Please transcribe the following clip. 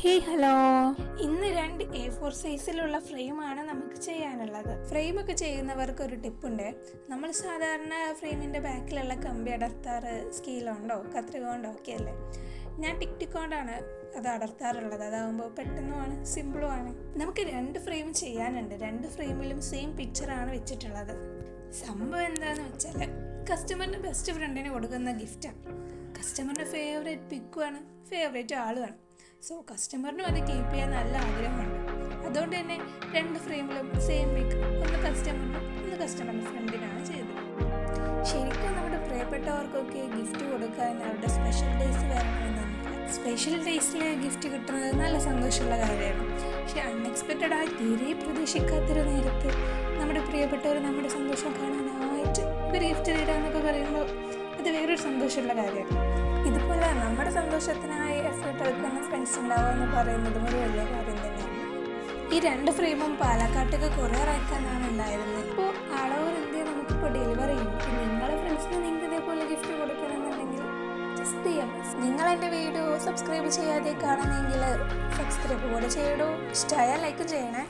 Hello. ഇന്ന് 2 A4 സൈസിലുള്ള ഫ്രെയിമാണ് നമുക്ക് ചെയ്യാനുള്ളത്. ഫ്രെയിമൊക്കെ ചെയ്യുന്നവർക്ക് ഒരു ടിപ്പുണ്ട്. നമ്മൾ സാധാരണ ഫ്രെയിമിൻ്റെ ബാക്കിലുള്ള കമ്പി അടർത്താറ് സ്കീലുണ്ടോ കത്രിക കൊണ്ടോ ഒക്കെ അല്ലേ. ഞാൻ ടിക് കൊണ്ടാണ് അത് അടർത്താറുള്ളത്. അതാകുമ്പോൾ പെട്ടെന്നുമാണ്, സിമ്പിളുമാണ്. നമുക്ക് 2 ഫ്രെയിം ചെയ്യാനുണ്ട്. 2 ഫ്രെയിമിലും സെയിം പിക്ചറാണ് വെച്ചിട്ടുള്ളത്. സംഭവം എന്താണെന്ന് വെച്ചാൽ കസ്റ്റമറിന് ബെസ്റ്റ് ഫ്രണ്ടിന് കൊടുക്കുന്ന ഗിഫ്റ്റാണ്. കസ്റ്റമറിൻ്റെ ഫേവറേറ്റ് പിക്കുമാണ്, ഫേവറേറ്റ് ആളുമാണ്. സോ കസ്റ്റമറിനും അത് കീപ്പ് ചെയ്യാൻ നല്ല ആഗ്രഹമുണ്ട്. അതുകൊണ്ട് തന്നെ 2 ഫ്രെയിമിലും സെയിം പിക്ക്, ഒന്ന് കസ്റ്റമറിനും ഒന്ന് കസ്റ്റമറിൻ്റെ ഫ്രണ്ടിനാണ് ചെയ്തത്. ശരിക്കും നമ്മുടെ പ്രിയപ്പെട്ടവർക്കൊക്കെ ഗിഫ്റ്റ് കൊടുക്കാൻ അവരുടെ സ്പെഷ്യൽ ഡേയ്സ് വരണമെന്നില്ല. സ്പെഷ്യൽ ഡേയ്സിൽ ഗിഫ്റ്റ് കിട്ടുന്നത് നല്ല സന്തോഷമുള്ള കാര്യമാണ്. പക്ഷെ അൺഎക്സ്പെക്റ്റഡായി തീരെ പ്രതീക്ഷിക്കാത്തൊരു നേരത്ത് നമ്മുടെ പ്രിയപ്പെട്ടവർ നമ്മുടെ സന്തോഷം കാണാനായിട്ട് ഒരു ഗിഫ്റ്റ് തരാമെന്നൊക്കെ പറയുമ്പോൾ അത് വേറൊരു സന്തോഷമുള്ള കാര്യമാണ്. ഇതുപോലെ നമ്മുടെ സന്തോഷത്തിനായി എഫേർട്ട് എടുക്കുന്ന ഫ്രണ്ട്സ് ഉണ്ടാവുക എന്ന് പറയുന്നതും ഒരു വലിയ കാര്യം തന്നെയാണ്. ഈ 2 ഫ്രെയിമും പാലക്കാട്ടേക്ക് കൊറിയർ അയക്കാനാണ് ഉണ്ടായിരുന്നത്. ഇപ്പോൾ അളവ് ഇന്ത്യ നമുക്കിപ്പോൾ ഡെലിവറി ചെയ്യും. നിങ്ങളുടെ ഫ്രണ്ട്സിന് നിങ്ങൾക്ക് ഇതേപോലെ ഗിഫ്റ്റ് കൊടുക്കണമെന്നുണ്ടെങ്കിൽ ജസ്റ്റ് ചെയ്യാം. നിങ്ങൾ എൻ്റെ വീഡിയോ സബ്സ്ക്രൈബ് ചെയ്യാതെ കാണുന്നെങ്കിൽ സബ്സ്ക്രൈബ് കൂടെ ചെയ്യടോ. ഇഷ്ടമായാൽ ലൈക്ക് ചെയ്യണേ.